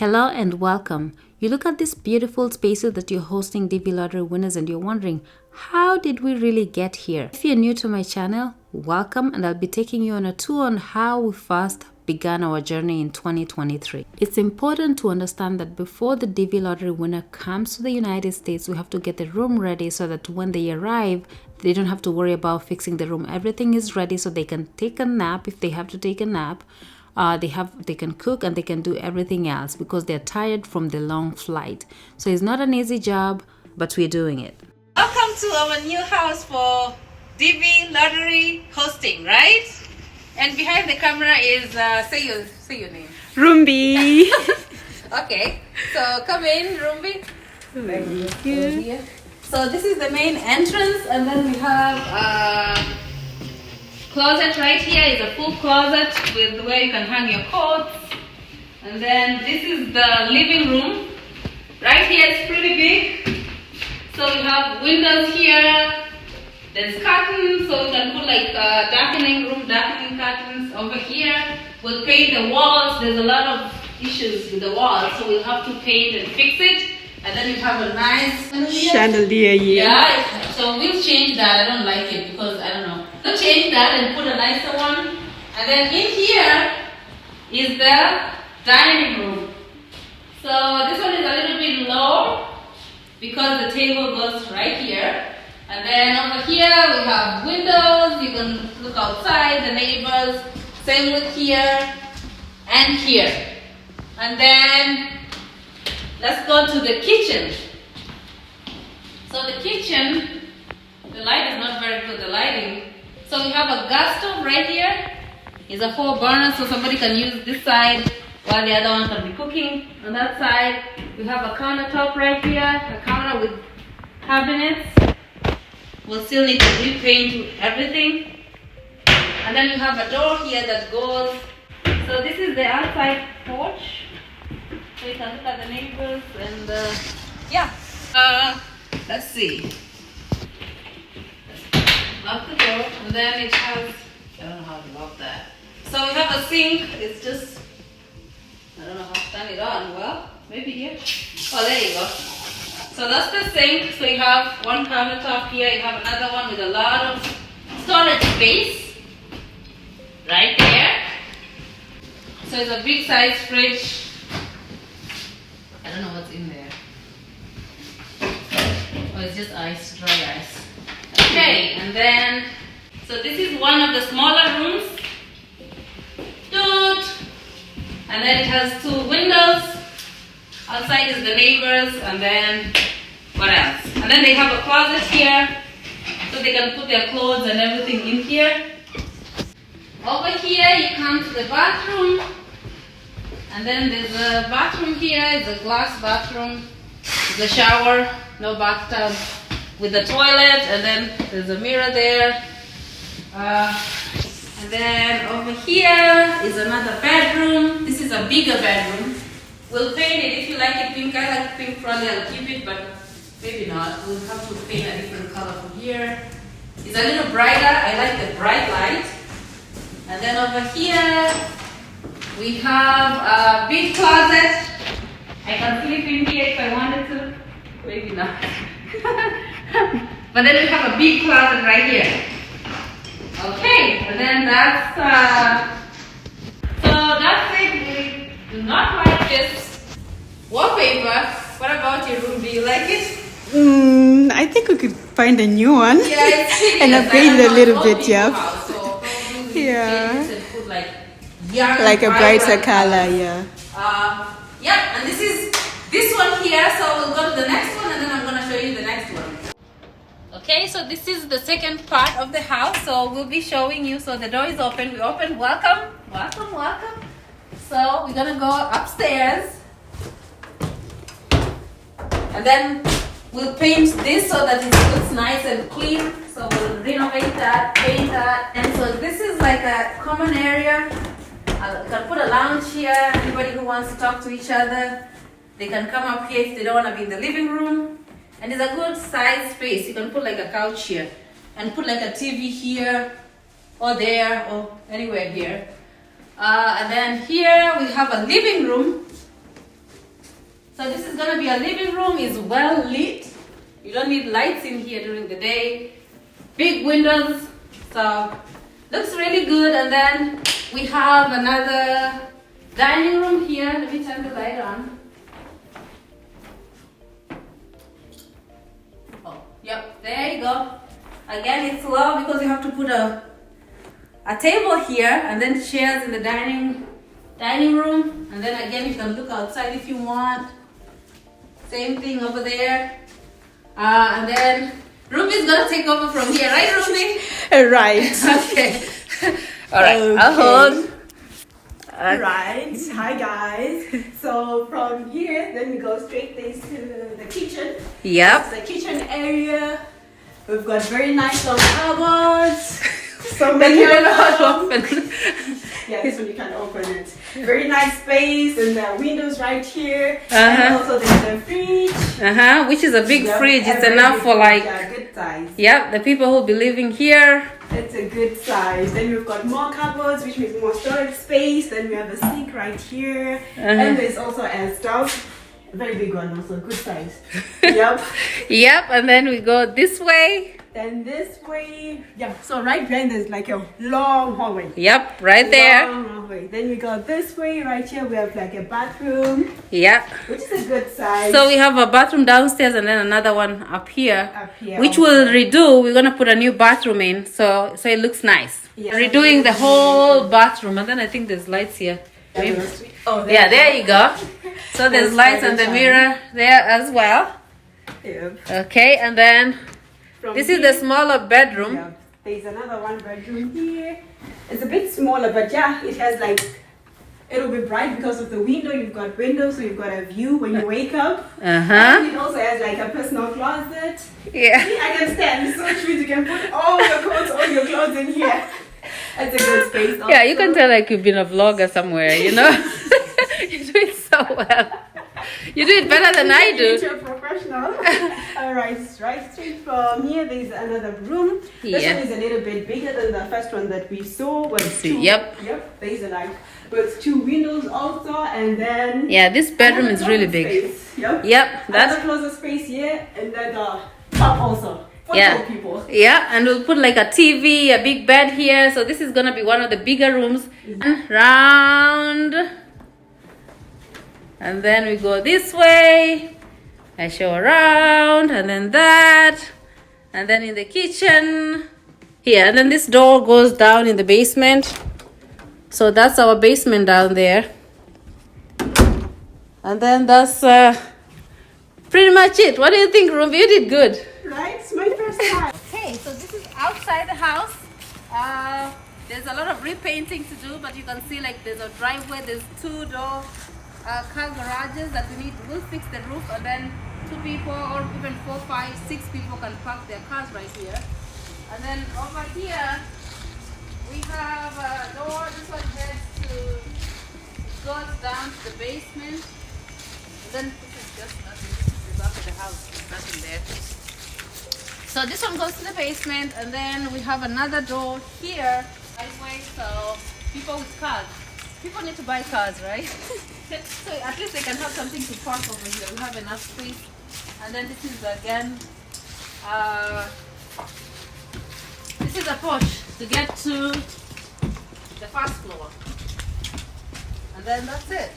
Hello and welcome. You look at these beautiful spaces that you're hosting DV Lottery winners and you're wondering, how did we really get here? If you're new to my channel, welcome, and I'll be taking you on a tour on how we first began our journey in 2023. It's important to understand that before the DV Lottery winner comes to the United States, we have to get the room ready so that when they arrive, they don't have to worry about fixing the room. Everything is ready so they can take a nap if they have to take a nap. They can cook and they can do everything else because they're tired from the long flight. So it's not an easy job, but we're doing it. Welcome to our new house for DV Lottery hosting, right? And behind the camera is say your name. Rumbi. Okay, so come in, Rumbi. Thank you. So this is the main entrance, and then we have closet right here. Is a full closet with where you can hang your coats. And then this is the living room. Right here it's pretty big. So we have windows here. There's curtains, so we can put like darkening curtains over here. We'll paint the walls. There's a lot of issues with the walls, so we'll have to paint and fix it. And then we have a nice chandelier here. Yeah, so we'll change that. I don't like it because I don't know. We'll change that and put a nicer one. And then in here is the dining room. So this one is a little bit low because the table goes right here. And then over here we have windows. You can look outside, the neighbors. Same with here and here. And then let's go to the kitchen. So the kitchen, the light is not very good, the lighting. So we have a gas stove right here. It's a 4 burner, so somebody can use this side while the other one can be cooking on that side. We have a countertop right here, a counter with cabinets. We'll still need to repaint everything. And then we have a door here that goes. So this is the outside porch. So you can look at the neighbors and yeah. Let's see. Lock the door, and then it has, I don't know how to lock that. So we have a sink. It's just, I don't know how to turn it on. Well, maybe here. Oh, there you go. So that's the sink. So you have one countertop here. You have another one with a lot of storage space right there. So it's a big size fridge. I don't know what's in there. Oh, it's just ice, dry ice. Okay, and then, so this is one of the smaller rooms. And then it has 2 windows. Outside is the neighbors, and then, what else? And then they have a closet here, so they can put their clothes and everything in here. Over here, you come to the bathroom. And then there's a bathroom here. It's a glass bathroom. The shower, no bathtub, with the toilet, and then there's a mirror there. And then over here is another bedroom. This is a bigger bedroom. We'll paint it if you like it pink. I like pink, probably I'll keep it, but maybe not. We'll have to paint a different color from here. It's a little brighter. I like the bright light. And then over here we have a big closet. I can sleep in here if I wanted to. Maybe not. But then we have a big closet right here. Okay, and then that's so that's it. We do not like this wallpaper. What about your room? Do you like it? I think we could find a new one. Yeah, it's hideous. And upgrade it a little bit, yeah. House, so Yeah. and put like young, Like a brighter vibrant color, yeah. Yeah, and this is this one here. So we'll go to the next one, and then I'm gonna show you the next one. Okay, so this is the second part of the house. So we'll be showing you. So the door is open. We open. Welcome, welcome, welcome. So we're gonna go upstairs, and then we'll paint this so that it looks nice and clean. So we'll renovate that, paint that, and so this is like a common area. You can put a lounge here. Anybody who wants to talk to each other, they can come up here if they don't want to be in the living room. And it's a good size space. You can put like a couch here and put like a TV here or there or anywhere here. And then here we have a living room. So this is gonna be a living room. It's well lit. You don't need lights in here during the day. Big windows, so looks really good. And then we have another dining room here. Let me turn the light on. Oh, yep, there you go. Again, it's low because you have to put a table here and then chairs in the dining room. And then again, you can look outside if you want. Same thing over there. And then Ruby's gonna take over from here, right, Ruby? Right. Okay. All right, I'll hold. Right. Hi guys. So from here, then we go straight this to the kitchen. Yep. It's the kitchen area. We've got very nice long cupboards. So Then many you don't know how to of them. open. Yeah, this one you can open it. Very nice space, and the windows right here. And also there's the fridge. Which is a big Yep, fridge. It's very enough big for fridge, like. yeah, good size. Yep, the people who'll be living here. It's a good size. Then we've got more cupboards, which means more storage space. Then we have a sink right here. And there's also a stove. A very big one also, good size. Yep. Yep, and then we go this way. Then this way. Yeah, so right behind there's like a long hallway. Yep, right there. Long hallway. Then we go this way. Right here we have like a bathroom. Yep. Which is a good size. So we have a bathroom downstairs and then another one up here. Up here Which also. we'll redo. We're gonna put a new bathroom in, so it looks nice. Yeah. Redoing the whole bathroom, and then I think there's lights here. Maybe. Oh, Yeah, there you go. So there's lights and the mirror there as well. Yep. Okay, and then From this is here- the smaller bedroom. Yeah, there's another one bedroom here. It's a bit smaller, but yeah, it has like, it'll be bright because of the window. You've got windows, so you've got a view when you wake up. And it also has like a personal closet. Yeah. See, I can stand, so which means you can put all your coats, all your clothes in here. It's a good space. Yeah, you can also. tell like you've been a vlogger somewhere, you know? You do it so well. You do it better than I do. You're a professional. Alright, right straight from here, there's another room. This Yeah. one is a little bit bigger than the first one that we saw. With two, Yep. Yep, there's a like with two windows also, and then Yeah, this bedroom another is really closet big. Space. Yep. Yep, Another that's closet space here, and then the top also. For yeah. two people. Yeah, and we'll put like a TV, a big bed here. So this is gonna be one of the bigger rooms. Round. And then we go this way. I show around, and then that, and then in the kitchen here, and then this door goes down in the basement. So that's our basement down there. And then that's pretty much it. What do you think, Ruby? You did good. Right? It's my first time. Okay, so this is outside the house. There's a lot of repainting to do, but you can see like there's a driveway, there's two-door car garages that we need. We'll fix the roof, and then 2 people or even 4, 5, 6 people can park their cars right here. And then over here we have a door. This one heads to, goes down to the basement. And then this is just nothing. This is after the house. There's nothing there. So this one goes to the basement, and then we have another door here, driveway. So people with cars. People need to buy cars, right? So at least they can have something to park over here. We have enough space. And then this is again, this is a push to get to the first floor. And then that's it.